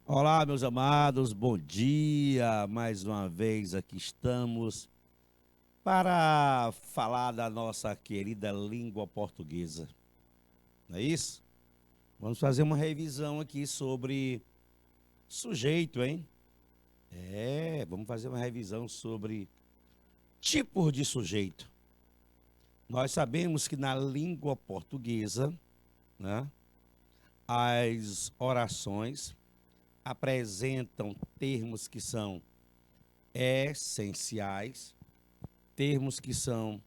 Olá, meus amados, bom dia. Mais uma vez aqui estamos para falar da nossa querida língua portuguesa. Não é isso? Vamos fazer uma revisão aqui sobre sujeito, hein? Vamos fazer uma revisão sobre tipos de sujeito. Nós sabemos que na língua portuguesa, né, as orações apresentam termos que são essenciais, termos que são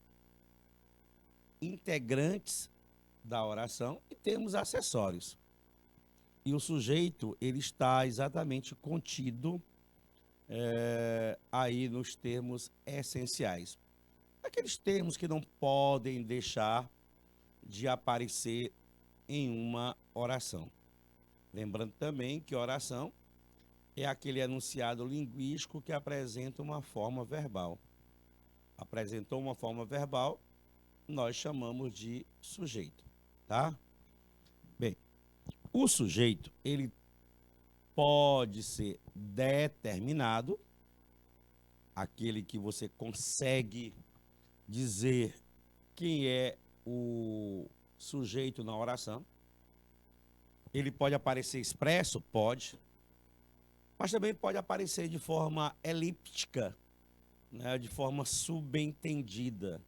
integrantes da oração e termos acessórios. E o sujeito, ele está exatamente contido aí nos termos essenciais. Aqueles termos que não podem deixar de aparecer em uma oração. Lembrando também que oração é aquele enunciado linguístico que apresenta uma forma verbal. Apresentou uma forma verbal, nós chamamos de sujeito, tá? Bem, o sujeito, ele pode ser determinado, aquele que você consegue dizer quem é o sujeito na oração. Ele pode aparecer expresso? Pode. Mas também pode aparecer de forma elíptica, né, de forma subentendida,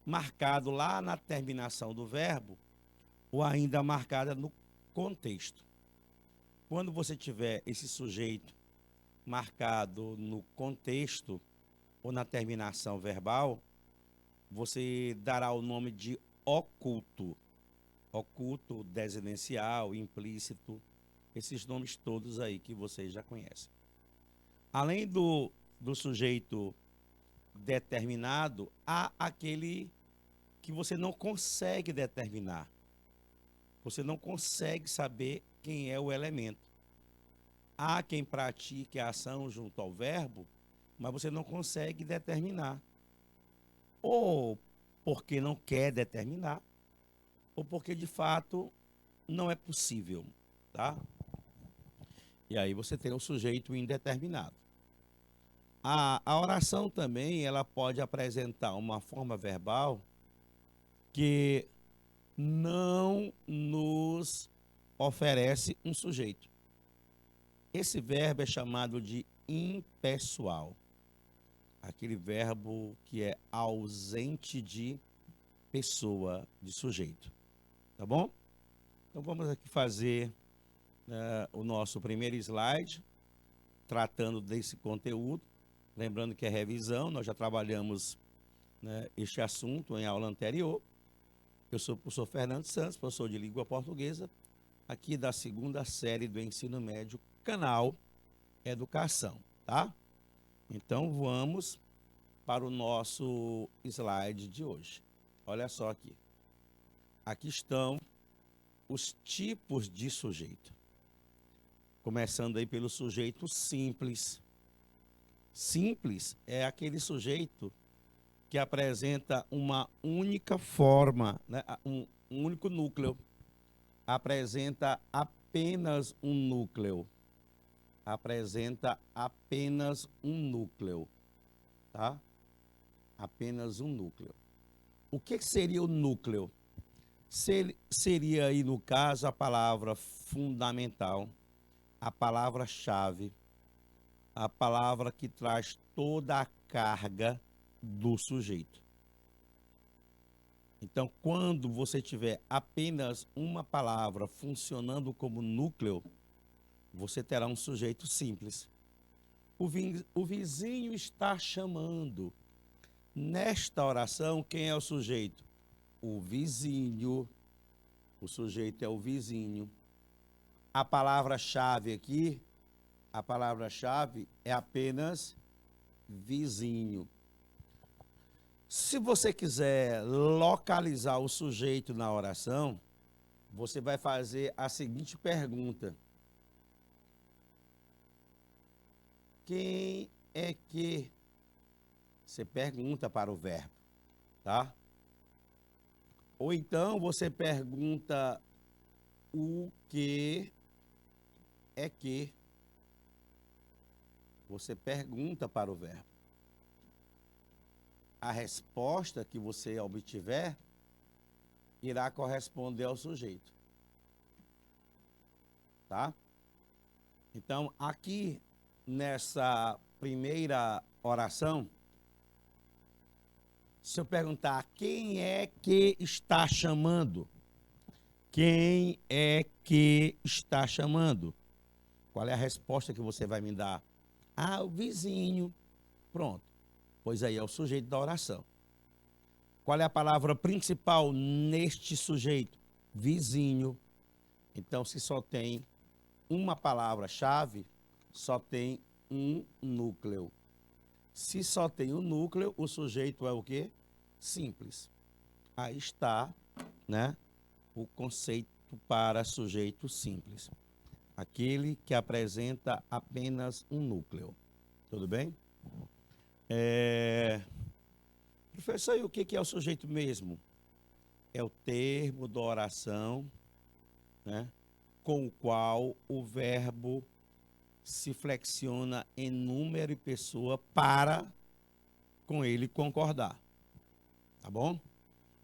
marcado lá na terminação do verbo ou ainda marcada no contexto. Quando você tiver esse sujeito marcado no contexto ou na terminação verbal, você dará o nome de oculto. Oculto, desinencial, implícito, esses nomes todos aí que vocês já conhecem. Além do sujeito determinado, há aquele que você não consegue determinar. Você não consegue saber quem é o elemento. Há quem pratique a ação junto ao verbo, mas você não consegue determinar. Ou porque não quer determinar, ou porque de fato não é possível, tá? E aí você tem o sujeito indeterminado. A oração também, ela pode apresentar uma forma verbal que não nos oferece um sujeito. Esse verbo é chamado de impessoal. Aquele verbo que é ausente de pessoa, de sujeito. Tá bom? Então vamos aqui fazer o nosso primeiro slide, tratando desse conteúdo. Lembrando que é revisão, nós já trabalhamos, né, este assunto em aula anterior. Eu sou o professor Fernando Santos, professor de língua portuguesa, aqui da segunda série do ensino médio, canal Educação, tá? Então vamos para o nosso slide de hoje. Olha só aqui. Aqui estão os tipos de sujeito. Começando aí pelo sujeito simples. Simples é aquele sujeito que apresenta uma única forma, né? Um único núcleo. Apresenta apenas um núcleo. Apresenta apenas um núcleo, tá? Apenas um núcleo. O que seria o núcleo? Seria aí, no caso, a palavra fundamental, a palavra-chave, a palavra que traz toda a carga do sujeito. Então, quando você tiver apenas uma palavra funcionando como núcleo, você terá um sujeito simples. O vizinho está chamando. Nesta oração, quem é o sujeito? O vizinho. O sujeito é o vizinho. A palavra-chave aqui, a palavra-chave é apenas vizinho. Se você quiser localizar o sujeito na oração, você vai fazer a seguinte pergunta: quem é que? Você pergunta para o verbo, tá? Ou então você pergunta o que é que. você pergunta para o verbo. A resposta que você obtiver irá corresponder ao sujeito. Tá? Então, aqui nessa primeira oração, se eu perguntar quem é que está chamando? Quem é que está chamando? Qual é a resposta que você vai me dar? Ah, o vizinho. Pronto. Pois aí é o sujeito da oração. Qual é a palavra principal neste sujeito? Vizinho. Então, se só tem uma palavra-chave, só tem um núcleo. Se só tem um núcleo, o sujeito é o quê? Simples. Aí está, né, o conceito para sujeito simples. Aquele que apresenta apenas um núcleo. Tudo bem? Professor, e o que é o sujeito mesmo? É o termo da oração, né, com o qual o verbo se flexiona em número e pessoa para com ele concordar. Tá bom?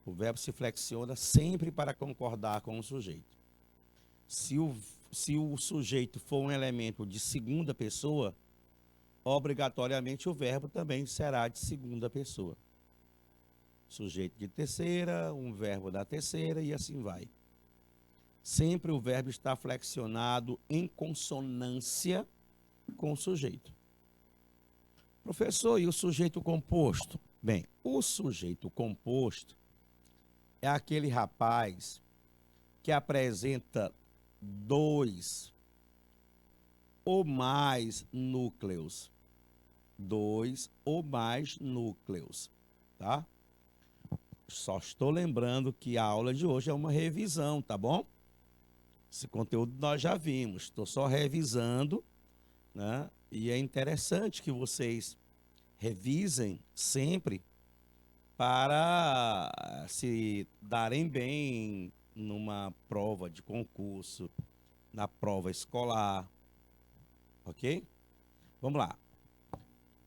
O verbo se flexiona sempre para concordar com o sujeito. Se o sujeito for um elemento de segunda pessoa, obrigatoriamente o verbo também será de segunda pessoa. Sujeito de terceira, um verbo da terceira e assim vai. Sempre o verbo está flexionado em consonância com o sujeito. Professor, e o sujeito composto? Bem, o sujeito composto é aquele rapaz que apresenta 2 ou mais núcleos. 2 ou mais núcleos, tá? Só estou lembrando que a aula de hoje é uma revisão, tá bom? Esse conteúdo nós já vimos, estou só revisando, né? E é interessante que vocês revisem sempre para se darem bem numa prova de concurso, na prova escolar, ok? Vamos lá.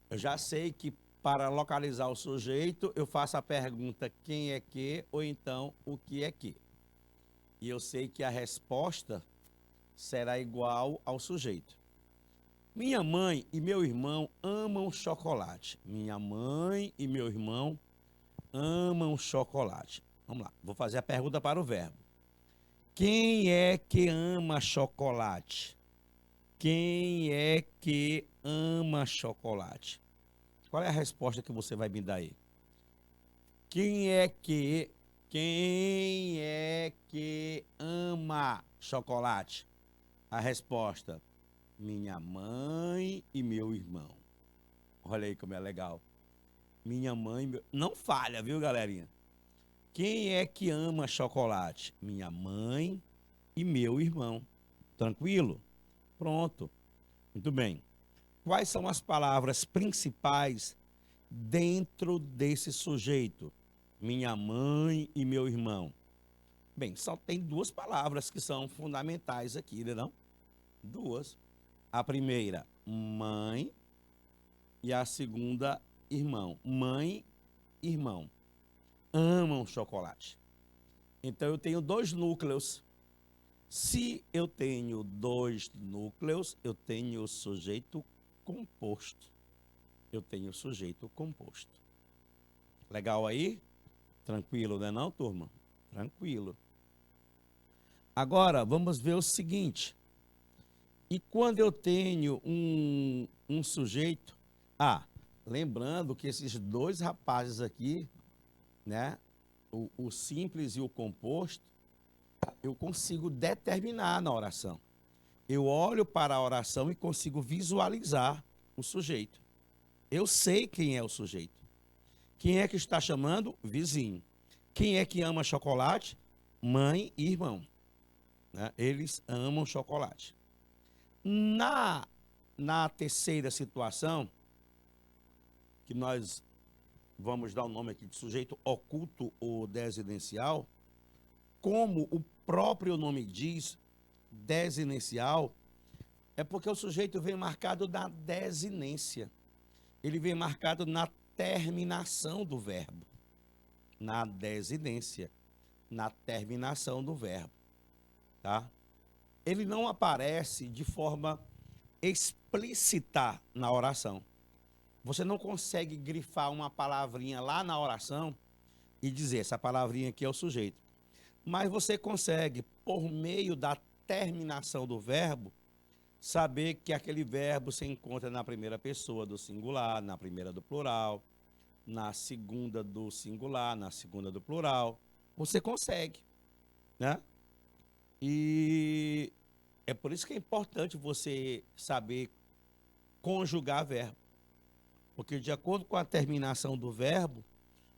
Eu já sei que para localizar o sujeito, eu faço a pergunta quem é que ou então o que é que. E eu sei que a resposta será igual ao sujeito. Minha mãe e meu irmão amam chocolate. Minha mãe e meu irmão amam chocolate. Vamos lá, vou fazer a pergunta para o verbo. Quem é que ama chocolate? Quem é que ama chocolate? Qual é a resposta que você vai me dar aí? Quem é que ama chocolate? A resposta: minha mãe e meu irmão. Olha aí como é legal. Minha mãe, não falha, viu, galerinha? Quem é que ama chocolate? Minha mãe e meu irmão. Tranquilo? Pronto. Muito bem. Quais são as palavras principais dentro desse sujeito? Minha mãe e meu irmão. Bem, só tem 2 palavras que são fundamentais aqui, né, não? 2. A primeira, mãe, e a segunda, irmão. Mãe, irmão. Amam chocolate. Então, eu tenho 2 núcleos. Se eu tenho 2 núcleos, eu tenho o sujeito composto. Eu tenho o sujeito composto. Legal aí? Tranquilo, né não, turma? Tranquilo. Agora, vamos ver o seguinte. E quando eu tenho um sujeito... lembrando que esses 2 rapazes aqui, né? O simples e o composto, eu consigo determinar na oração. Eu olho para a oração e consigo visualizar o sujeito. Eu sei quem é o sujeito. Quem é que está chamando? Vizinho. Quem é que ama chocolate? Mãe e irmão. Né? Eles amam chocolate. Na terceira situação, que nós vamos dar o nome aqui de sujeito oculto ou desinencial, como o próprio nome diz, desinencial, É porque o sujeito vem marcado na desinência. Ele vem marcado na terminação do verbo. Na desinência. Na terminação do verbo. Tá? Ele não aparece de forma explícita na oração. Você não consegue grifar uma palavrinha lá na oração e dizer, essa palavrinha aqui é o sujeito. Mas você consegue, por meio da terminação do verbo, saber que aquele verbo se encontra na primeira pessoa do singular, na primeira do plural, na segunda do singular, na segunda do plural. Você consegue, né? E é por isso que é importante você saber conjugar verbo. Porque de acordo com a terminação do verbo,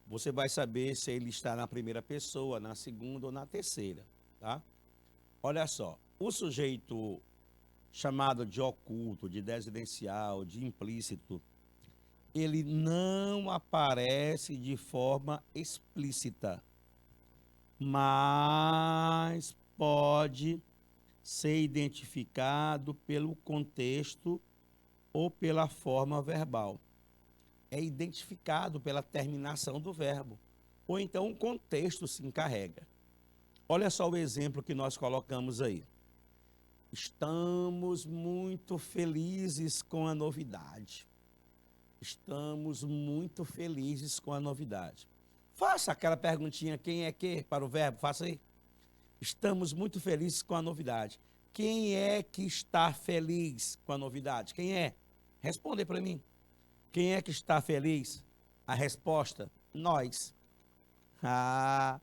você vai saber se ele está na primeira pessoa, na segunda ou na terceira, tá? Olha só, o sujeito chamado de oculto, de desidencial, de implícito, ele não aparece de forma explícita, mas pode ser identificado pelo contexto ou pela forma verbal. É identificado pela terminação do verbo, ou então o contexto se encarrega. Olha só o exemplo que nós colocamos aí. Estamos muito felizes com a novidade. Estamos muito felizes com a novidade. Faça aquela perguntinha, quem é que, para o verbo, faça aí. Estamos muito felizes com a novidade. Quem é que está feliz com a novidade? Quem é? Responde para mim. Quem é que está feliz? A resposta, nós. Ah,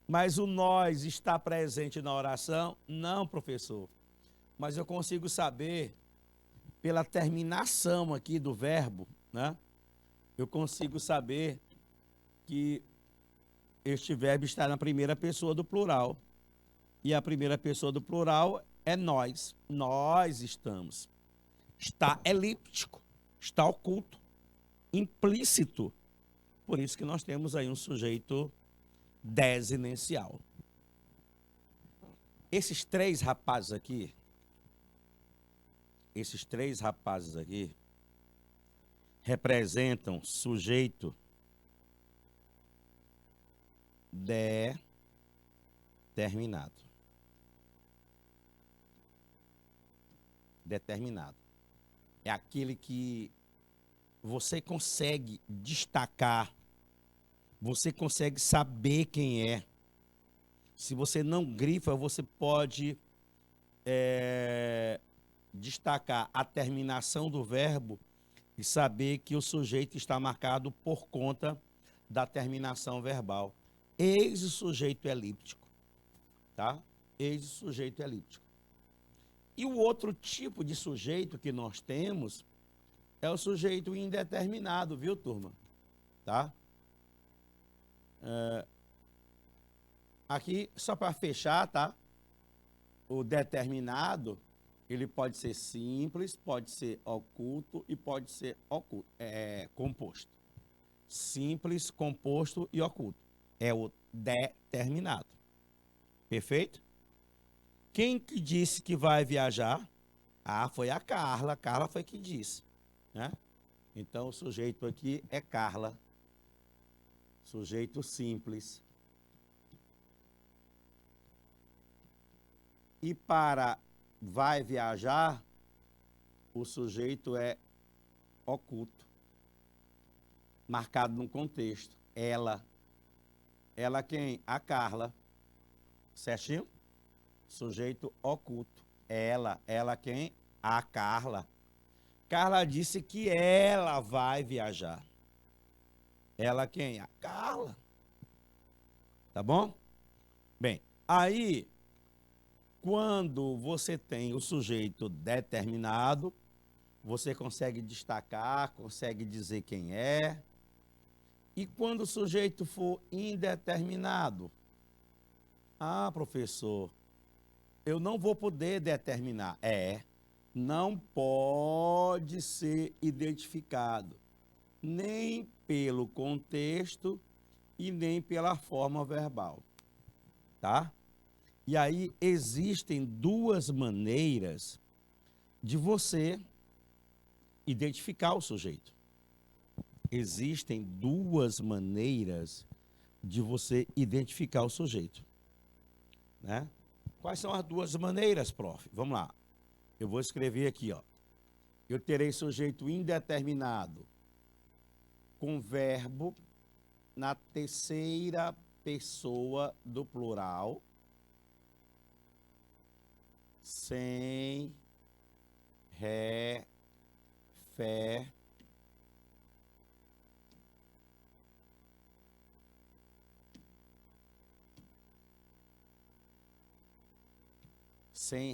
mas o nós está presente na oração? Não, professor. Mas eu consigo saber, pela terminação aqui do verbo, né? Eu consigo saber que este verbo está na primeira pessoa do plural. E a primeira pessoa do plural é nós. Nós estamos. Está elíptico, está oculto, implícito. Por isso que nós temos aí um sujeito desinencial. Esses três rapazes aqui, representam sujeito determinado. Determinado. É aquele que você consegue destacar, você consegue saber quem é. Se você não grifa, você pode destacar a terminação do verbo e saber que o sujeito está marcado por conta da terminação verbal. Eis o sujeito elíptico, tá? Eis o sujeito elíptico. E o outro tipo de sujeito que nós temos é o sujeito indeterminado, viu, turma? Tá? Aqui, só para fechar, tá? O determinado, ele pode ser simples, pode ser oculto e pode ser composto. Simples, composto e oculto. É o determinado. Perfeito? Quem que disse que vai viajar? Ah, foi a Carla. Carla foi que disse, né? Então, o sujeito aqui é Carla. Sujeito simples. E para vai viajar, o sujeito é oculto, marcado no contexto. Ela. Ela quem? A Carla. Certinho? Sujeito oculto. Ela. Ela quem? A Carla. Carla disse que ela vai viajar. Ela quem? A Carla. Tá bom? Bem, aí, quando você tem o sujeito determinado, você consegue destacar, consegue dizer quem é. E quando o sujeito for indeterminado? Ah, professor, eu não vou poder determinar. Não pode ser identificado, nem pelo contexto e nem pela forma verbal, tá? E aí existem duas maneiras de você identificar o sujeito. Existem duas maneiras de você identificar o sujeito, né? Quais são as duas maneiras, prof? Vamos lá. Eu vou escrever aqui, ó. Eu terei sujeito indeterminado com verbo na terceira pessoa do plural, sem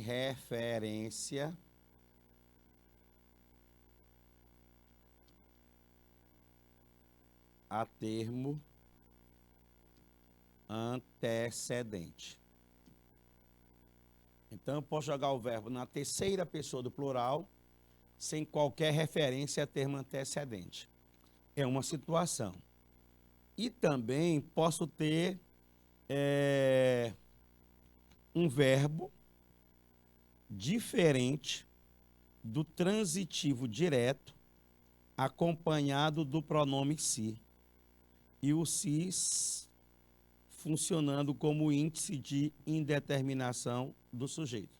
referência a termo antecedente. Então, eu posso jogar o verbo na terceira pessoa do plural, sem qualquer referência a termo antecedente. É uma situação. E também posso ter um verbo diferente do transitivo direto, acompanhado do pronome se. E o se funcionando como índice de indeterminação do sujeito.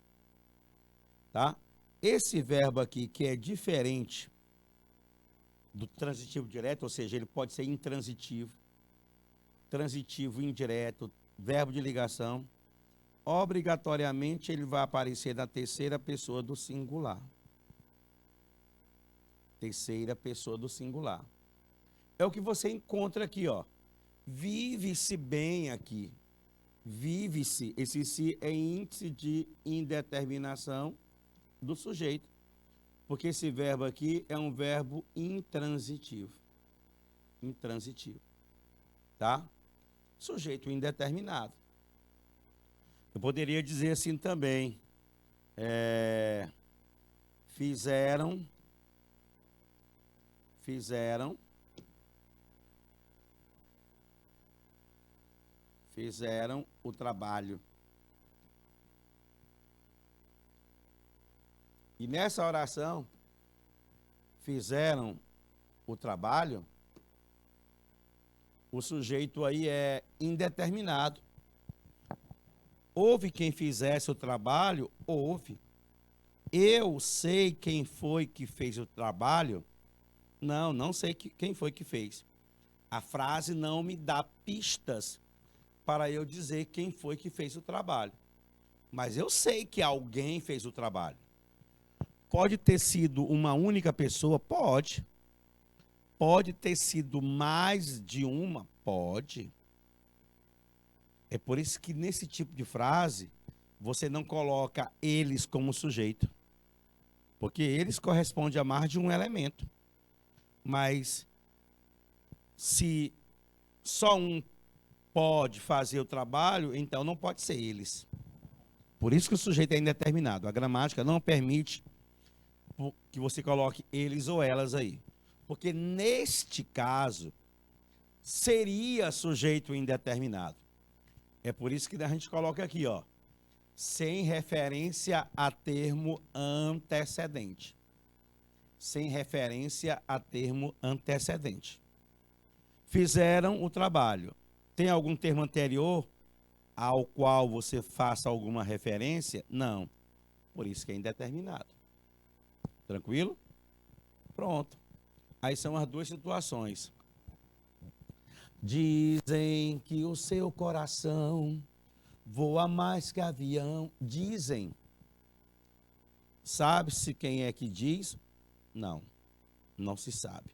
Tá? Esse verbo aqui, que é diferente do transitivo direto, ou seja, ele pode ser intransitivo, transitivo indireto, verbo de ligação, obrigatoriamente ele vai aparecer na terceira pessoa do singular. Terceira pessoa do singular. É o que você encontra aqui, ó. Vive-se bem aqui. Vive-se, esse se é índice de indeterminação do sujeito. Porque esse verbo aqui é um verbo intransitivo. Intransitivo. Tá? Sujeito indeterminado. Eu poderia dizer assim também. Fizeram o trabalho. E nessa oração, fizeram o trabalho, o sujeito aí é indeterminado. Houve quem fizesse o trabalho? Houve. Eu sei quem foi que fez o trabalho? Não, não sei quem foi que fez. A frase não me dá pistas para eu dizer quem foi que fez o trabalho. Mas eu sei que alguém fez o trabalho. Pode ter sido uma única pessoa? Pode. Pode ter sido mais de uma? Pode. É por isso que nesse tipo de frase, você não coloca eles como sujeito. Porque eles correspondem a mais de um elemento. Mas se só um pode fazer o trabalho, então não pode ser eles. Por isso que o sujeito é indeterminado. A gramática não permite que você coloque eles ou elas aí. Porque neste caso, seria sujeito indeterminado. É por isso que a gente coloca aqui, ó, sem referência a termo antecedente. Sem referência a termo antecedente. Fizeram o trabalho. Tem algum termo anterior ao qual você faça alguma referência? Não. Por isso que é indeterminado. Tranquilo? Pronto. Aí são as duas situações. Dizem que o seu coração voa mais que avião. Dizem. Sabe-se quem é que diz? Não. Não se sabe.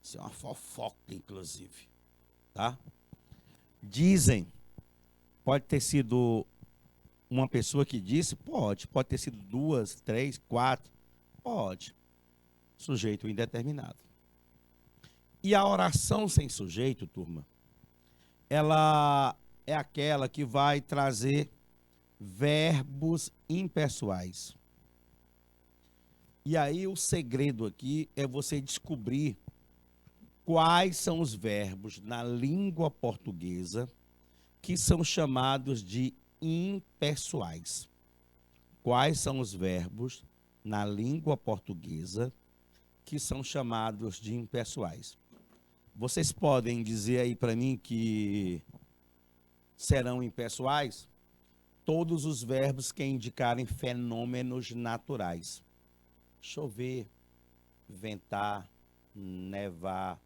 Isso é uma fofoca, inclusive. Tá? Dizem. Pode ter sido uma pessoa que disse? Pode. Pode ter sido 2, 3, 4. Pode. Sujeito indeterminado. E a oração sem sujeito, turma, ela é aquela que vai trazer verbos impessoais. E aí o segredo aqui é você descobrir quais são os verbos na língua portuguesa que são chamados de impessoais. Quais são os verbos na língua portuguesa que são chamados de impessoais. Vocês podem dizer aí para mim que serão impessoais todos os verbos que indicarem fenômenos naturais. Chover, ventar, nevar,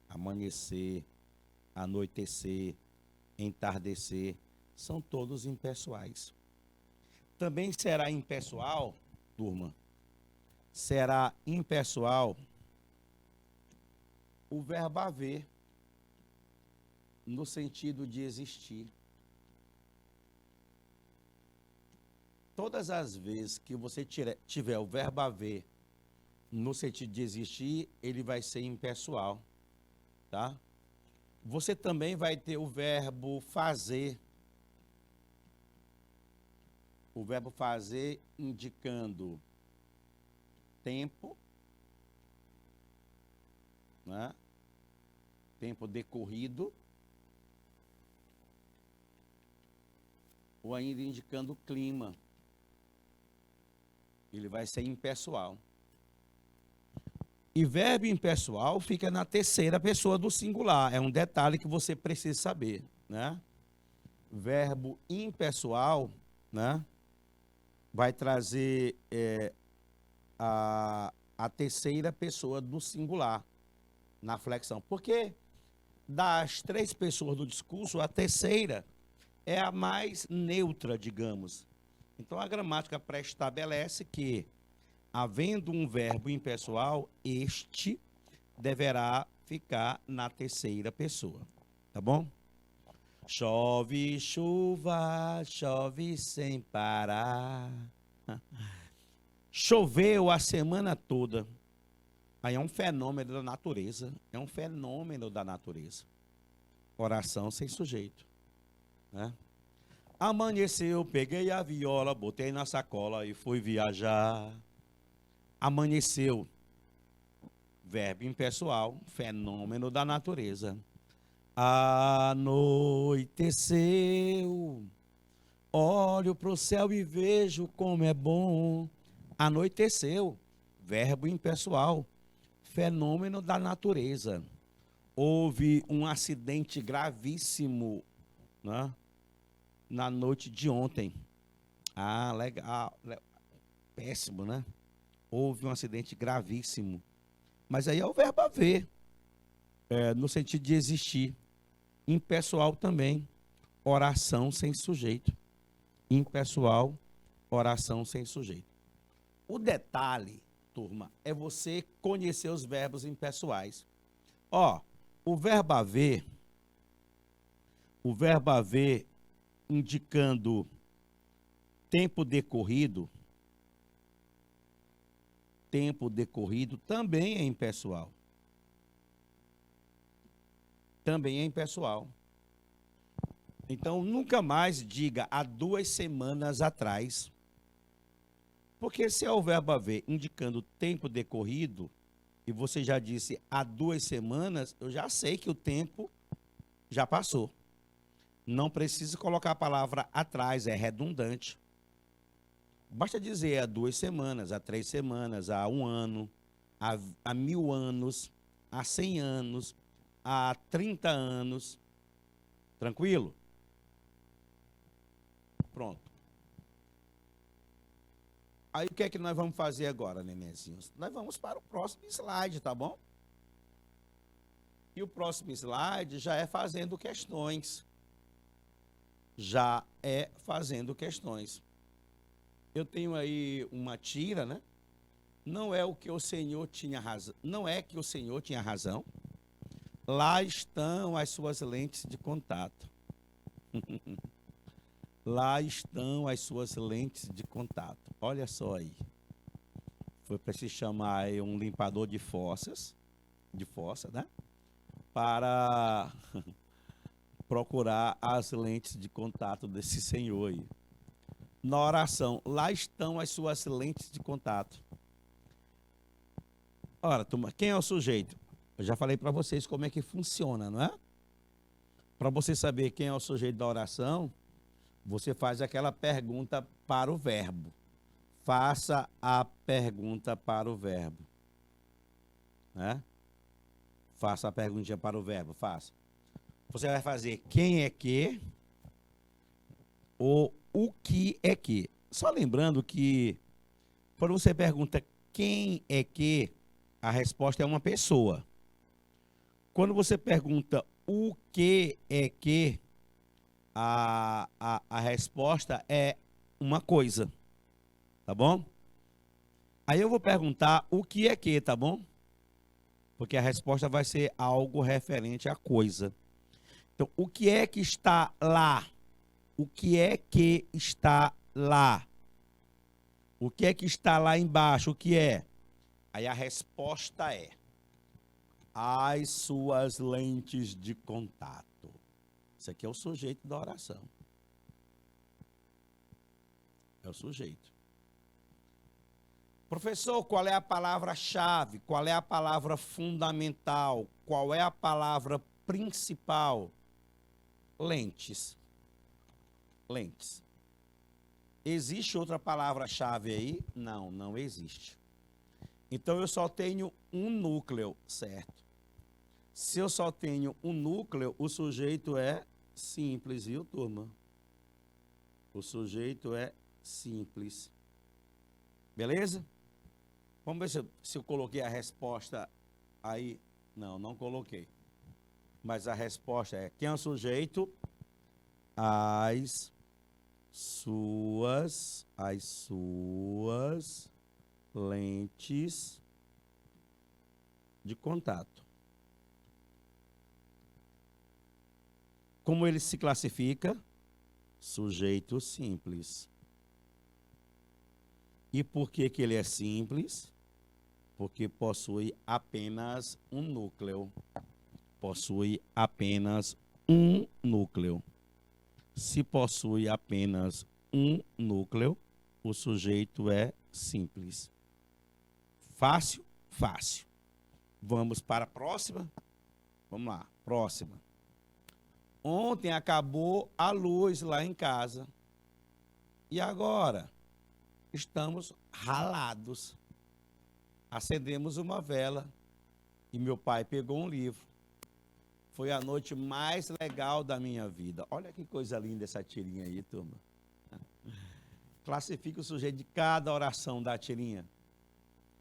amanhecer, anoitecer, entardecer, são todos impessoais. Também será impessoal, turma, será impessoal o verbo haver, no sentido de existir. Todas as vezes que você tiver o verbo haver no sentido de existir, ele vai ser impessoal, tá? Você também vai ter o verbo fazer. O verbo fazer indicando tempo, né? Tempo decorrido, ou ainda indicando clima. Ele vai ser impessoal. E verbo impessoal fica na terceira pessoa do singular. É um detalhe que você precisa saber, né? Verbo impessoal, né, vai trazer a terceira pessoa do singular na flexão. Porque das três pessoas do discurso, a terceira é a mais neutra, digamos. Então, a gramática pré-estabelece que, havendo um verbo impessoal, este deverá ficar na terceira pessoa. Tá bom? Chove, chuva, chove sem parar. Choveu a semana toda. Aí é um fenômeno da natureza. É um fenômeno da natureza. Oração sem sujeito, né? Amanheceu, peguei a viola, botei na sacola e fui viajar. Amanheceu, verbo impessoal, fenômeno da natureza. Anoiteceu, olho para o céu e vejo como é bom. Anoiteceu, verbo impessoal, fenômeno da natureza. Houve um acidente gravíssimo, né, na noite de ontem. Legal, péssimo, né? Houve um acidente gravíssimo. Mas aí é o verbo haver, no sentido de existir. Impessoal também, oração sem sujeito. Impessoal, oração sem sujeito. O detalhe, turma, é você conhecer os verbos impessoais. Ó, o verbo haver indicando tempo decorrido também é impessoal. Também é impessoal. Então, nunca mais diga há 2 semanas atrás. Porque se é o verbo haver indicando tempo decorrido, e você já disse há 2 semanas, eu já sei que o tempo já passou. Não precisa colocar a palavra atrás, é redundante. Basta dizer há 2 semanas, há 3 semanas, há 1 ano, há 1000 anos, há 100 anos, há 30 anos. Tranquilo? Pronto. Aí o que é que nós vamos fazer agora, nenenzinhos? Nós vamos para o próximo slide, tá bom? E o próximo slide já é fazendo questões. Já é fazendo questões. Eu tenho aí uma tira, né? Não é o que o Senhor tinha razão. Não é que o Senhor tinha razão. Lá estão as suas lentes de contato. Lá estão as suas lentes de contato. Olha só aí. Foi para se chamar aí um limpador de fossa, né? Para procurar as lentes de contato desse senhor aí. Na oração, lá estão as suas lentes de contato. Ora, turma, quem é o sujeito? Eu já falei para vocês como é que funciona, não é? Para você saber quem é o sujeito da oração, você faz aquela pergunta para o verbo. faça a pergunta para o verbo, né? Faça a perguntinha para o verbo, faça. Você vai fazer quem é que ou o que é que. Só lembrando que quando você pergunta quem é que, a resposta é uma pessoa. Quando você pergunta o que é que, a resposta é uma coisa, tá bom? Aí eu vou perguntar o que é que, tá bom? Porque a resposta vai ser algo referente à coisa. Então, o que é que está lá? O que é que está lá? O que é que está lá embaixo? O que é? Aí a resposta é as suas lentes de contato. Isso aqui é o sujeito da oração. É o sujeito. Professor, qual é a palavra-chave? Qual é a palavra fundamental? Qual é a palavra principal? Lentes. Lentes. Existe outra palavra-chave aí? Não, não existe. Então eu só tenho um núcleo, certo? Se eu só tenho um núcleo, o sujeito é simples, viu, turma? O sujeito é simples. Beleza? Vamos ver se eu coloquei a resposta aí. Não, não coloquei. Mas a resposta é: quem é o sujeito? As suas lentes de contato. Como ele se classifica? Sujeito simples. E por que que ele é simples? Porque possui apenas um núcleo. Possui apenas um núcleo. Se possui apenas um núcleo, o sujeito é simples. Fácil? Fácil. Vamos para a próxima? Vamos lá, próxima. Ontem acabou a luz lá em casa. E agora? Estamos ralados. Acendemos uma vela e meu pai pegou um livro. Foi a noite mais legal da minha vida. Olha que coisa linda essa tirinha aí, turma. Classifica o sujeito de cada oração da tirinha.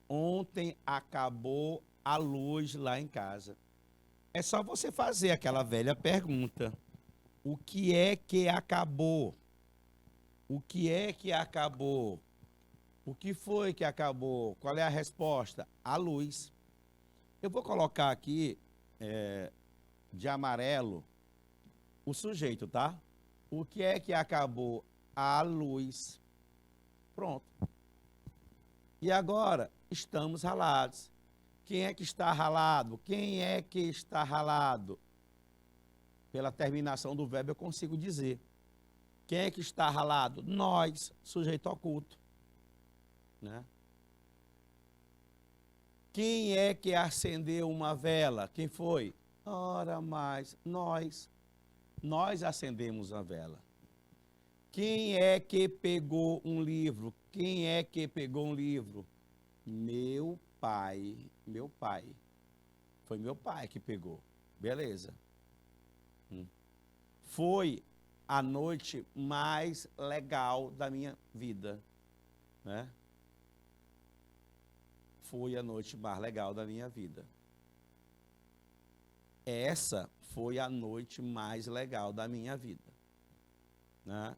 Ontem acabou a luz lá em casa. É só você fazer aquela velha pergunta. O que é que acabou? O que é que acabou? O que foi que acabou? Qual é a resposta? A luz. Eu vou colocar aqui de amarelo o sujeito, tá? O que é que acabou? A luz. Pronto. E agora estamos ralados. Quem é que está ralado? Quem é que está ralado? Pela terminação do verbo eu consigo dizer. Quem é que está ralado? Nós, sujeito oculto. Né? Quem é que acendeu uma vela? Quem foi? Ora mais, nós. Nós acendemos a vela. Quem é que pegou um livro? Quem é que pegou um livro? Meu pai. Meu pai. Foi meu pai que pegou. Beleza. Foi a noite mais legal da minha vida. Né? Foi a noite mais legal da minha vida. Essa foi a noite mais legal da minha vida. Né?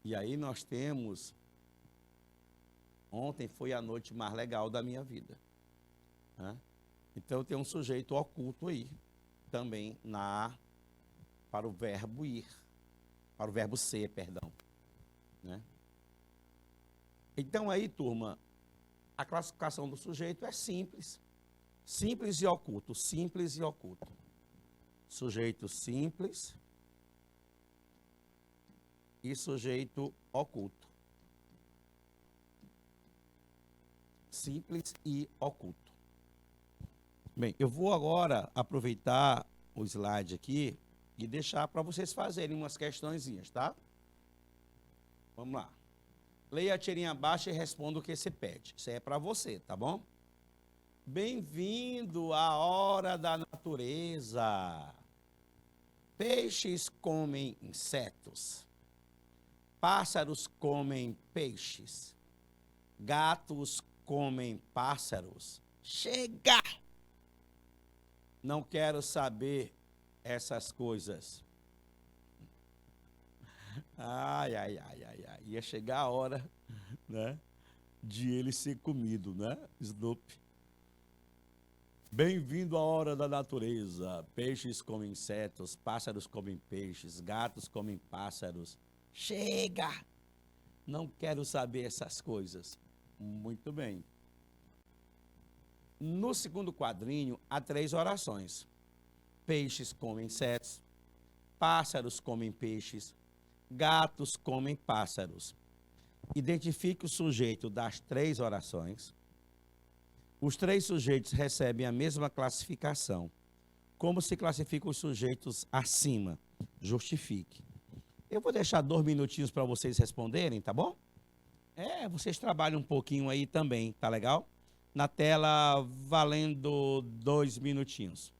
E aí nós temos... Ontem foi a noite mais legal da minha vida. Né? Então tem um sujeito oculto aí, também para o verbo ir. Para o verbo ser, perdão. Né? Então aí, turma, a classificação do sujeito é simples. Simples e oculto, simples e oculto. Sujeito simples e sujeito oculto. Simples e oculto. Bem, eu vou agora aproveitar o slide aqui e deixar para vocês fazerem umas questõezinhas, tá? Vamos lá. Leia a tirinha baixa e responda o que você pede. Isso aí é para você, tá bom? Bem-vindo à hora da natureza. Peixes comem insetos. Pássaros comem peixes. Gatos comem pássaros. Chega! Não quero saber essas coisas. Ai, ai, ai, ai, ai. Ia chegar a hora, né, de ele ser comido, né, Snoopy? Bem-vindo à hora da natureza. Peixes comem insetos, pássaros comem peixes, gatos comem pássaros. Chega! Não quero saber essas coisas. Muito bem. No segundo quadrinho, há 3 orações. Peixes comem insetos, pássaros comem peixes, gatos comem pássaros. Identifique o sujeito das 3 orações. Os 3 sujeitos recebem a mesma classificação. Como se classificam os sujeitos acima? Justifique. Eu vou deixar 2 minutinhos para vocês responderem, tá bom? Vocês trabalham um pouquinho aí também, tá legal? Na tela, valendo 2 minutinhos.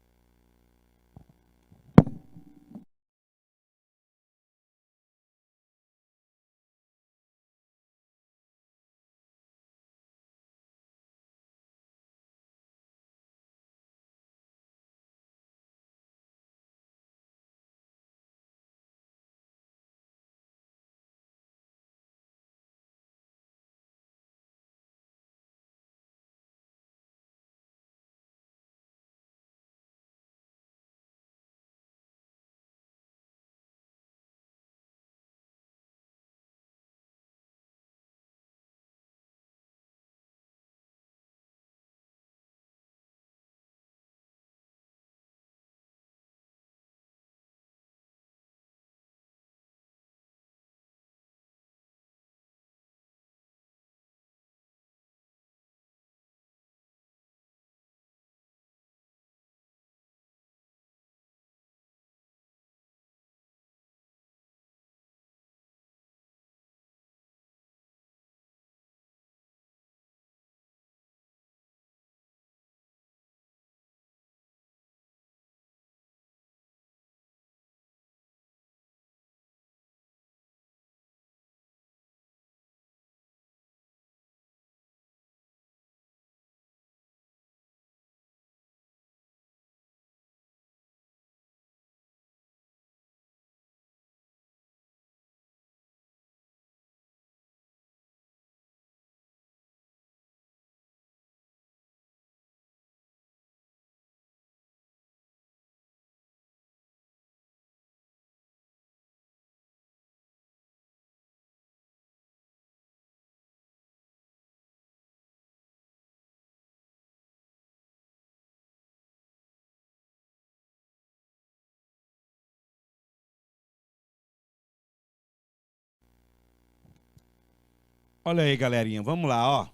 Olha aí, galerinha, vamos lá, ó.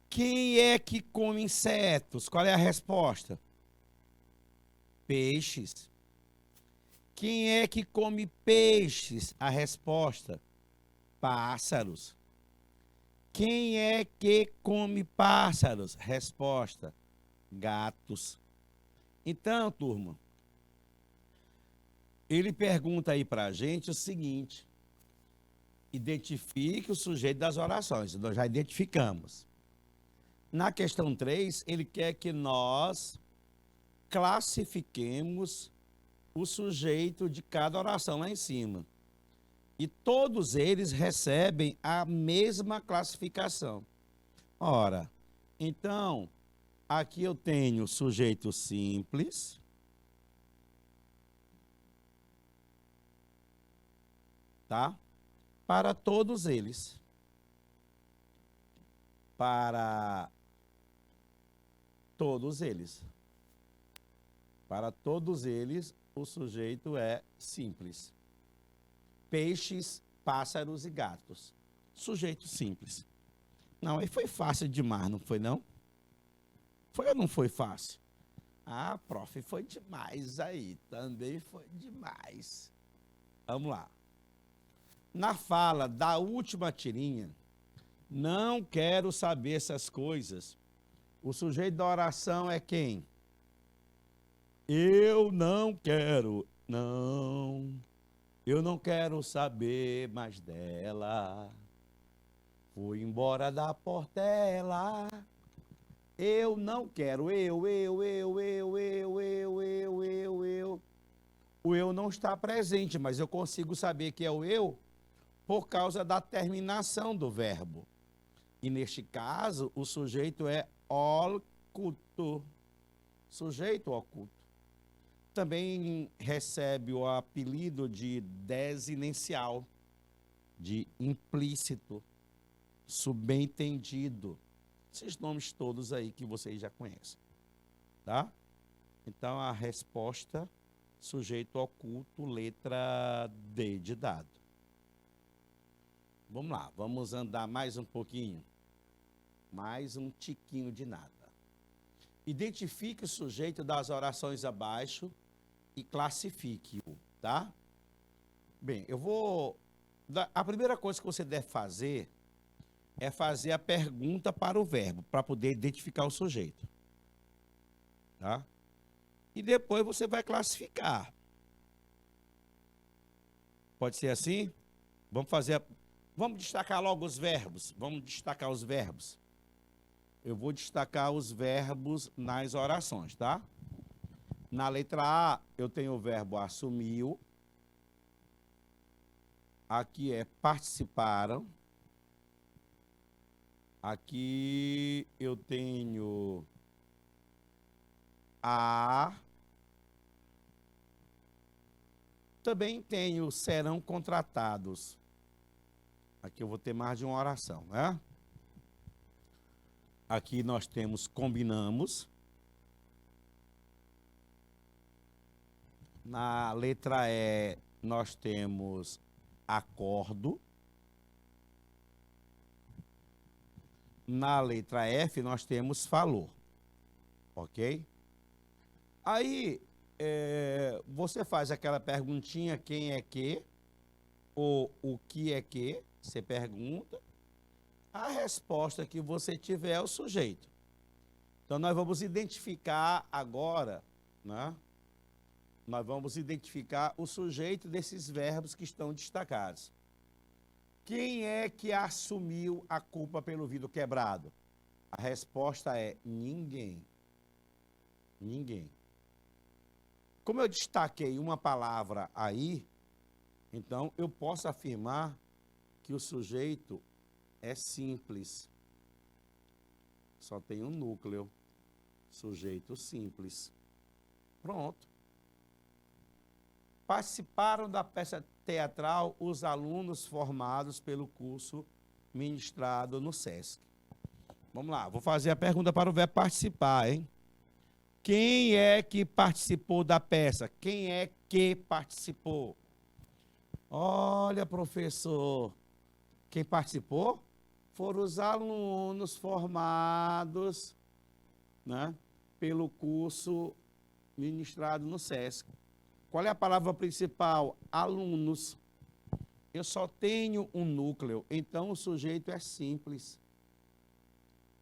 Quem é que come insetos? Qual é a resposta? Peixes. Quem é que come peixes? A resposta: pássaros. Quem é que come pássaros? Resposta: gatos. Então, turma, ele pergunta aí pra gente o seguinte: identifique o sujeito das orações. Nós já identificamos. Na questão 3, ele quer que nós classifiquemos o sujeito de cada oração lá em cima. E todos eles recebem a mesma classificação. Ora, então, aqui eu tenho sujeito simples, tá? Para todos eles. Para todos eles. Para todos eles, o sujeito é simples. Peixes, pássaros e gatos. Sujeito simples. Não, aí foi fácil demais, não foi não? Foi ou não foi fácil? Ah, prof, foi demais aí. Também foi demais. Vamos lá. Na fala da última tirinha, não quero saber essas coisas. O sujeito da oração é quem? Eu não quero, não. Eu não quero saber mais dela. Fui embora da portela. Eu não quero, eu. O eu não está presente, mas eu consigo saber que é o eu por causa da terminação do verbo. E neste caso, o sujeito é oculto. Sujeito oculto. Também recebe o apelido de desinencial, de implícito, subentendido. Esses nomes todos aí que vocês já conhecem, tá? Então, a resposta, sujeito oculto, letra D de dado. Vamos lá, vamos andar mais um pouquinho. Mais um tiquinho de nada. Identifique o sujeito das orações abaixo e classifique-o, tá? Bem, eu vou... A primeira coisa que você deve fazer é fazer a pergunta para o verbo, para poder identificar o sujeito. Tá? E depois você vai classificar. Pode ser assim? Vamos destacar logo os verbos. Vamos destacar os verbos. Eu vou destacar os verbos nas orações, tá? Na letra A, eu tenho o verbo assumiu. Aqui é participaram. Aqui eu tenho a. Também tenho serão contratados. Aqui eu vou ter mais de uma oração, né? Aqui nós temos combinamos. Na letra E, nós temos acordo. Na letra F, nós temos falou. Ok? Aí, você faz aquela perguntinha, quem é que, ou o que é que, você pergunta. A resposta que você tiver é o sujeito. Então, nós vamos identificar agora, né? Nós vamos identificar o sujeito desses verbos que estão destacados. Quem é que assumiu a culpa pelo vidro quebrado? A resposta é ninguém. Ninguém. Como eu destaquei uma palavra aí, então eu posso afirmar que o sujeito é simples. Só tem um núcleo. Sujeito simples. Pronto. Participaram da peça teatral os alunos formados pelo curso ministrado no SESC. Vamos lá, vou fazer a pergunta para o verbo participar, hein? Quem é que participou da peça? Quem é que participou? Olha, professor, quem participou foram os alunos formados, né, pelo curso ministrado no SESC. Qual é a palavra principal? Alunos. Eu só tenho um núcleo, então o sujeito é simples.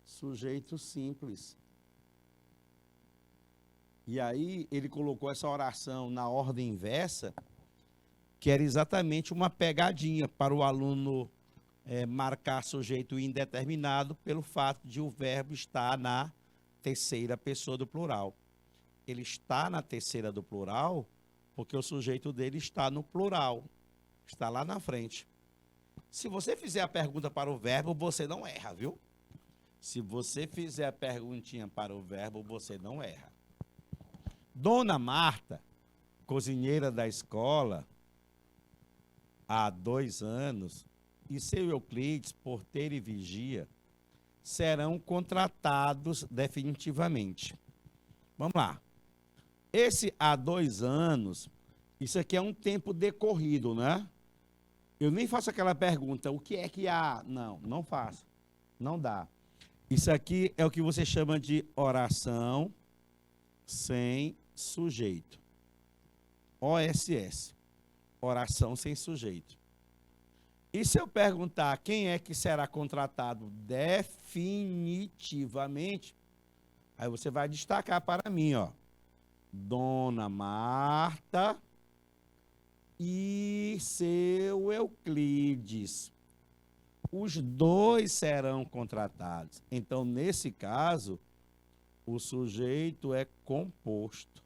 Sujeito simples. E aí ele colocou essa oração na ordem inversa, que era exatamente uma pegadinha para o aluno marcar sujeito indeterminado pelo fato de o verbo estar na terceira pessoa do plural. Ele está na terceira do plural porque o sujeito dele está no plural, está lá na frente. Se você fizer a pergunta para o verbo, você não erra, viu? Se você fizer a perguntinha para o verbo, você não erra. Dona Marta, cozinheira da escola, há 2 anos, e seu Euclides, porteiro e vigia, serão contratados definitivamente. Vamos lá. Esse há 2 anos, isso aqui é um tempo decorrido, né? Eu nem faço aquela pergunta, o que é que há? Não, não faço. Não dá. Isso aqui é o que você chama de oração sem sujeito. OSS. Oração sem sujeito. E se eu perguntar quem é que será contratado definitivamente, aí você vai destacar para mim, ó, Dona Marta e seu Euclides. Os dois serão contratados. Então, nesse caso, o sujeito é composto.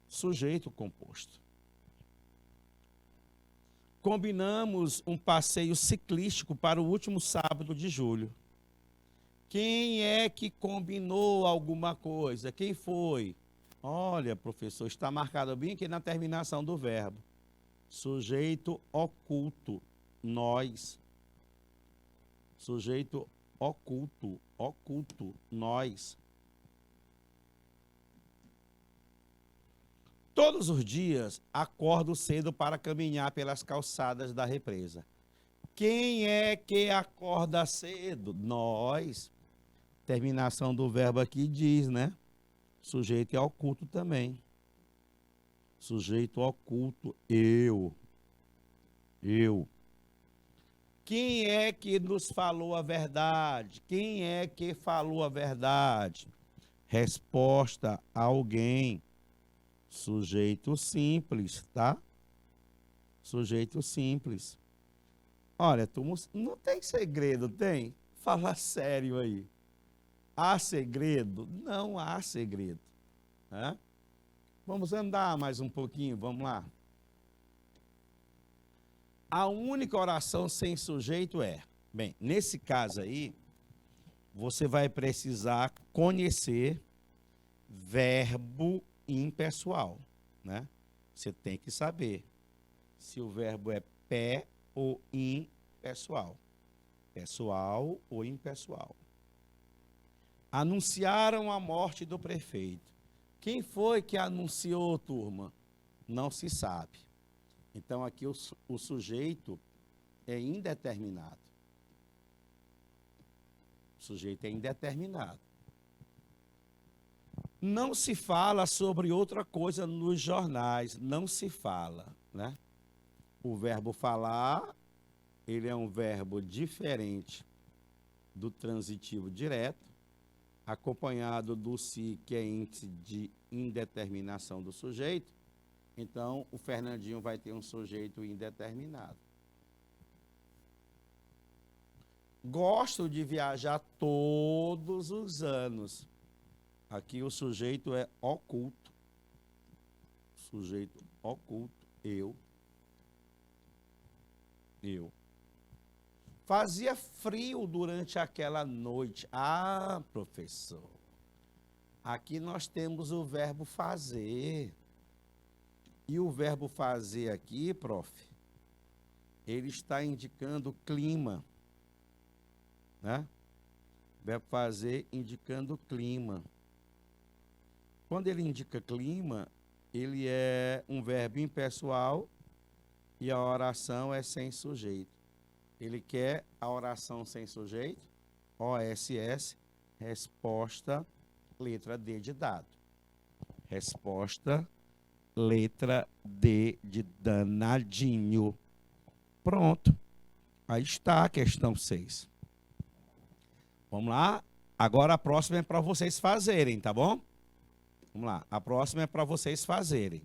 Sujeito composto. Combinamos um passeio ciclístico para o último sábado de julho. Quem é que combinou alguma coisa? Quem foi? Olha, professor, está marcado bem aqui na terminação do verbo. Sujeito oculto, nós. Sujeito oculto, oculto, nós. Todos os dias acordo cedo para caminhar pelas calçadas da represa. Quem é que acorda cedo? Nós. Terminação do verbo aqui diz, né? Sujeito é oculto também. Sujeito oculto, eu. Eu. Quem é que nos falou a verdade? Quem é que falou a verdade? Resposta, alguém. Sujeito simples, tá? Sujeito simples. Olha, tu não tem segredo, tem? Fala sério aí. Há segredo? Não há segredo. Né? Vamos andar mais um pouquinho, vamos lá. A única oração sem sujeito é, bem, nesse caso aí, você vai precisar conhecer verbo impessoal, né? Você tem que saber se o verbo é pé ou impessoal. Pessoal ou impessoal. Anunciaram a morte do prefeito. Quem foi que anunciou, turma? Não se sabe. Então, aqui o sujeito é indeterminado. O sujeito é indeterminado. Não se fala sobre outra coisa nos jornais, não se fala, né? O verbo falar, ele é um verbo diferente do transitivo direto, acompanhado do se, que é índice de indeterminação do sujeito. Então, o Fernandinho vai ter um sujeito indeterminado. Gosto de viajar todos os anos. Aqui o sujeito é oculto. Sujeito oculto, eu. Eu. Fazia frio durante aquela noite. Ah, professor, aqui nós temos o verbo fazer. E o verbo fazer aqui, prof, ele está indicando clima, né? Verbo fazer indicando clima. Quando ele indica clima, ele é um verbo impessoal e a oração é sem sujeito. Ele quer a oração sem sujeito, OSS, resposta, letra D de dado. Resposta, letra D de danadinho. Pronto. Aí está a questão 6. Vamos lá? Agora a próxima é para vocês fazerem, tá bom? Vamos lá. A próxima é para vocês fazerem.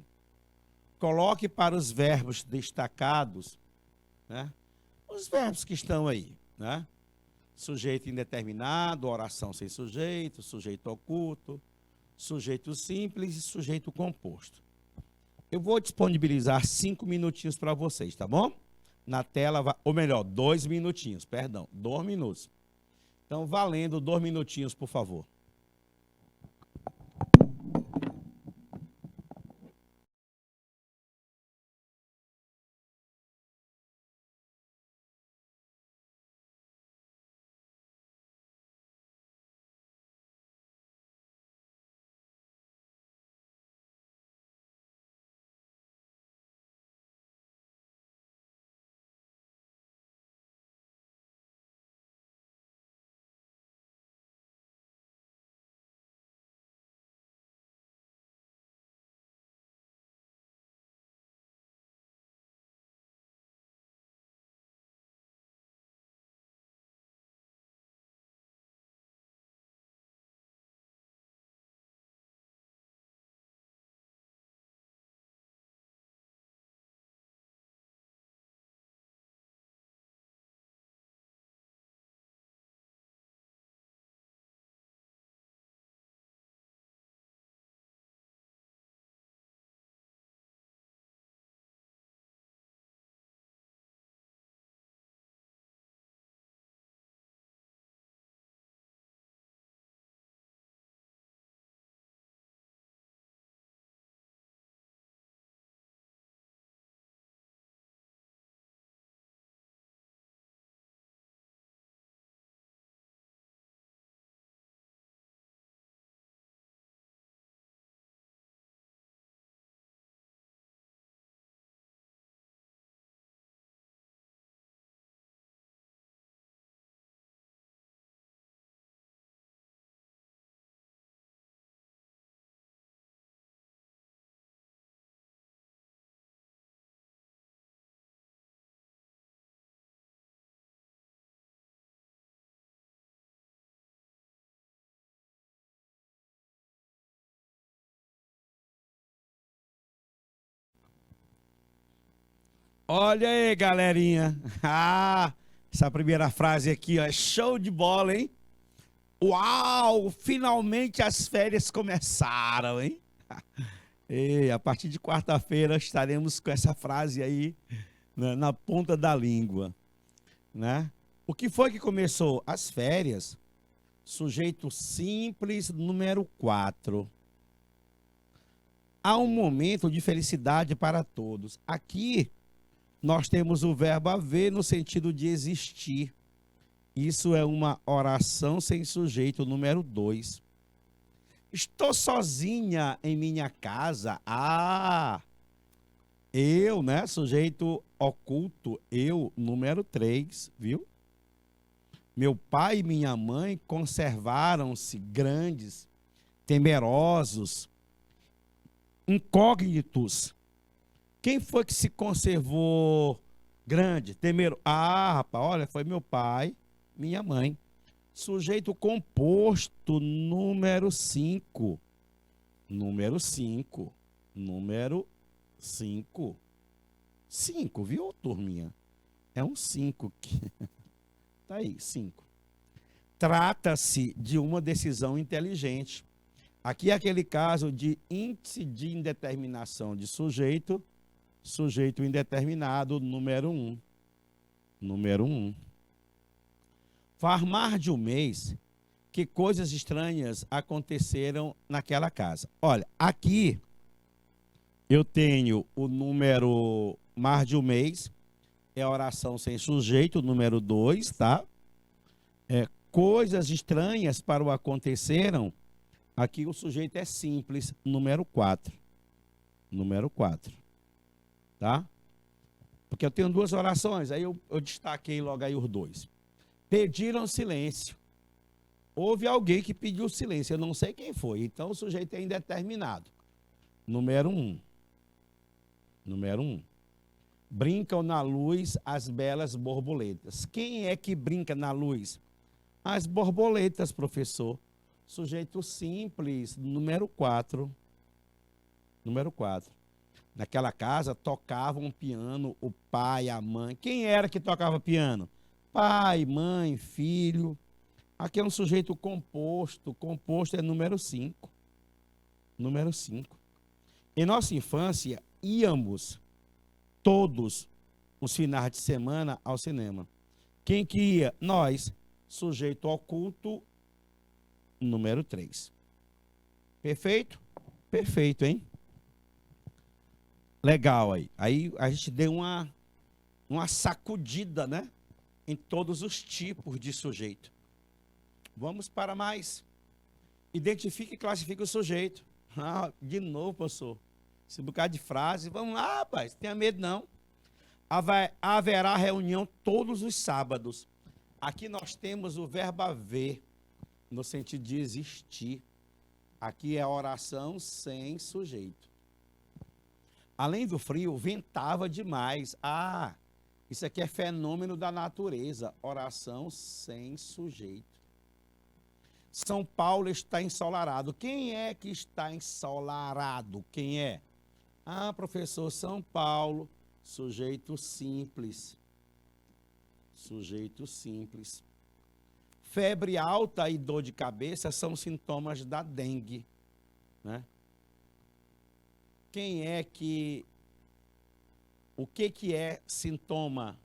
Coloque para os verbos destacados, né? Os verbos que estão aí, né? Sujeito indeterminado, oração sem sujeito, sujeito oculto, sujeito simples e sujeito composto. Eu vou disponibilizar 5 minutinhos para vocês, tá bom? Na tela, ou melhor, 2 minutinhos, perdão, 2 minutos. Então, valendo 2 minutinhos, por favor. Olha aí, galerinha. Ah, essa primeira frase aqui, ó, é show de bola, hein? Uau, finalmente as férias começaram, hein? E a partir de quarta-feira estaremos com essa frase aí na ponta da língua, né? O que foi que começou? As férias. Sujeito simples, número 4. Há um momento de felicidade para todos. Aqui nós temos o verbo haver no sentido de existir. Isso é uma oração sem sujeito, número 2. Estou sozinha em minha casa. Ah, eu, né? Sujeito oculto, eu, número 3, viu? Meu pai e minha mãe conservaram-se grandes, temerosos, incógnitos. Quem foi que se conservou grande, temeroso? Ah, rapaz, olha, foi meu pai, minha mãe. Sujeito composto, número 5. Número 5. Número 5. 5, viu, turminha? É um 5. Tá aí, 5. Trata-se de uma decisão inteligente. Aqui é aquele caso de índice de indeterminação de sujeito, sujeito indeterminado, número 1. Número 1. Farmar de um mês, que coisas estranhas aconteceram naquela casa. Olha, aqui eu tenho o número mar de um mês, é a oração sem sujeito, número 2, tá? Coisas estranhas para o aconteceram, aqui o sujeito é simples, número 4. Número 4, tá? Porque eu tenho duas orações, aí eu destaquei logo aí os dois. Pediram silêncio. Houve alguém que pediu silêncio, eu não sei quem foi, então o sujeito é indeterminado. Número 1. Número 1. Brincam na luz as belas borboletas. Quem é que brinca na luz? As borboletas, professor. Sujeito simples, número 4. Número 4. Naquela casa tocavam piano o pai, a mãe. Quem era que tocava piano? Pai, mãe, filho. Aqui é um sujeito composto. Composto é número 5. Número 5. Em nossa infância, íamos todos os finais de semana ao cinema. Quem que ia? Nós. Sujeito oculto, número 3. Perfeito? Perfeito, hein? Legal aí. Aí a gente deu uma sacudida, né? Em todos os tipos de sujeito. Vamos para mais. Identifique e classifique o sujeito. Ah, de novo, professor. Esse bocado de frase. Vamos lá, rapaz. Tenha medo, não. Haverá reunião todos os sábados. Aqui nós temos o verbo haver, no sentido de existir. Aqui é a oração sem sujeito. Além do frio, ventava demais. Ah, isso aqui é fenômeno da natureza. Oração sem sujeito. São Paulo está ensolarado. Quem é que está ensolarado? Quem é? Ah, professor, São Paulo, sujeito simples. Sujeito simples. Febre alta e dor de cabeça são sintomas da dengue, né? Quem é que... O que é sintoma?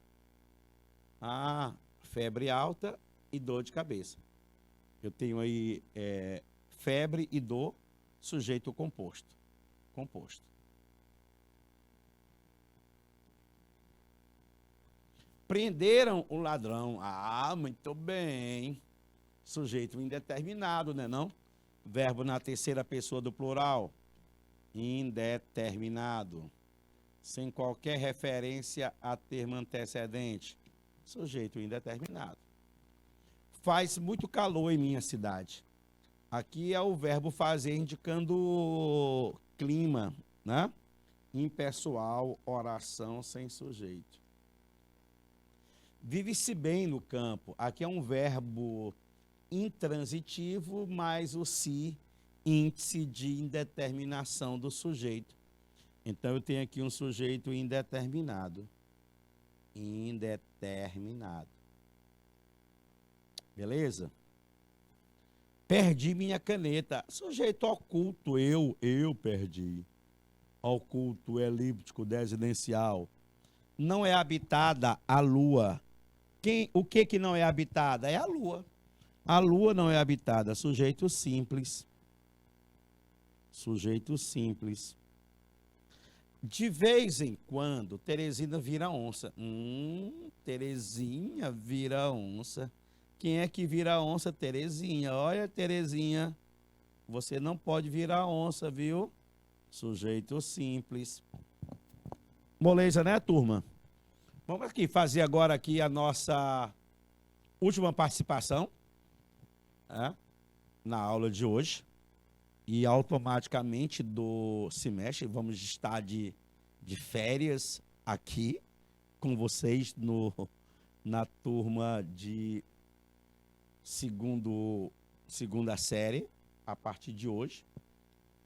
Ah, febre alta e dor de cabeça. Eu tenho aí febre e dor, sujeito composto. Composto. Prenderam o ladrão. Ah, muito bem. Sujeito indeterminado, né não? Verbo na terceira pessoa do plural. Indeterminado. Sem qualquer referência a termo antecedente. Sujeito indeterminado. Faz muito calor em minha cidade. Aqui é o verbo fazer indicando clima, né? Impessoal, oração sem sujeito. Vive-se bem no campo. Aqui é um verbo intransitivo, mais o se, índice de indeterminação do sujeito. Então, eu tenho aqui um sujeito indeterminado. indeterminado. Beleza? Perdi minha caneta. Sujeito oculto, eu perdi. Oculto, elíptico, desidencial. Não é habitada a lua. O que não é habitada? É a lua. A lua não é habitada. Sujeito simples. Sujeito simples. De vez em quando, Teresina vira onça. Terezinha vira onça. Quem é que vira onça? Terezinha. Olha, Terezinha, você não pode virar onça, viu? Sujeito simples. Moleza, né, turma? Vamos aqui fazer agora aqui a nossa última participação, né, na aula de hoje. E automaticamente do semestre vamos estar de férias aqui com vocês na turma de segunda série, a partir de hoje.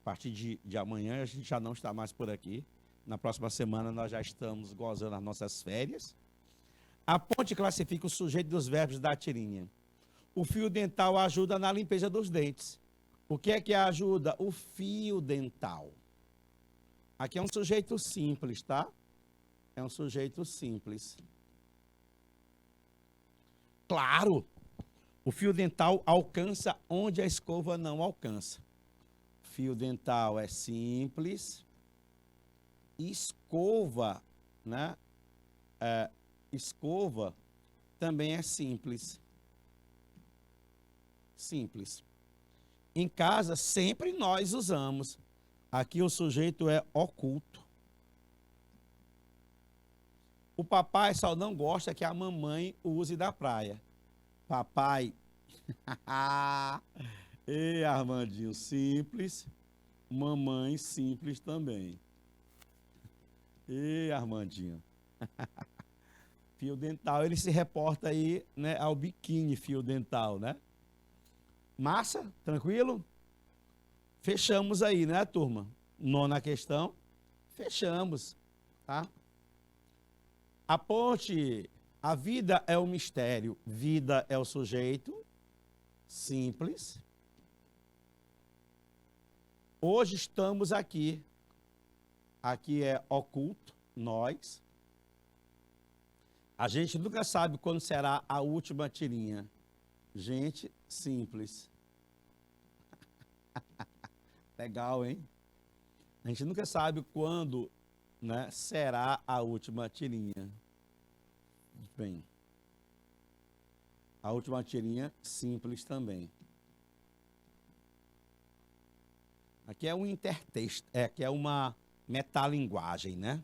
A partir de amanhã a gente já não está mais por aqui. Na próxima semana nós já estamos gozando as nossas férias. A ponte classifica o sujeito dos verbos da tirinha. O fio dental ajuda na limpeza dos dentes. O que é que ajuda? O fio dental. Aqui é um sujeito simples, tá? É um sujeito simples. Claro, o fio dental alcança onde a escova não alcança. Fio dental é simples. Escova, né? Escova também é simples. Simples. Em casa, sempre nós usamos. Aqui o sujeito é oculto. O papai só não gosta que a mamãe use da praia. Papai. E Armandinho, simples. Mamãe, simples também. E Armandinho. Fio dental, ele se reporta aí, né, ao biquíni fio dental, né? Massa? Tranquilo? Fechamos aí, né, turma? Nona questão. Fechamos, tá? A ponte, a vida é o mistério, vida é o sujeito, simples. Hoje estamos aqui. Aqui é oculto, nós. A gente nunca sabe quando será a última tirinha. Gente, simples. Legal, hein? A gente nunca sabe quando, né, será a última tirinha. Bem, a última tirinha, simples também. Aqui é um intertexto, aqui é uma metalinguagem, né?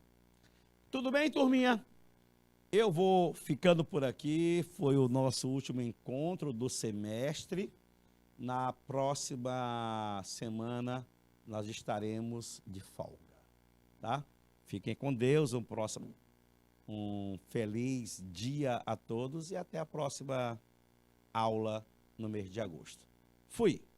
Tudo bem, turminha? Eu vou ficando por aqui. Foi o nosso último encontro do semestre. Na próxima semana nós estaremos de folga, tá? Fiquem com Deus. Um feliz dia a todos e até a próxima aula no mês de agosto. Fui!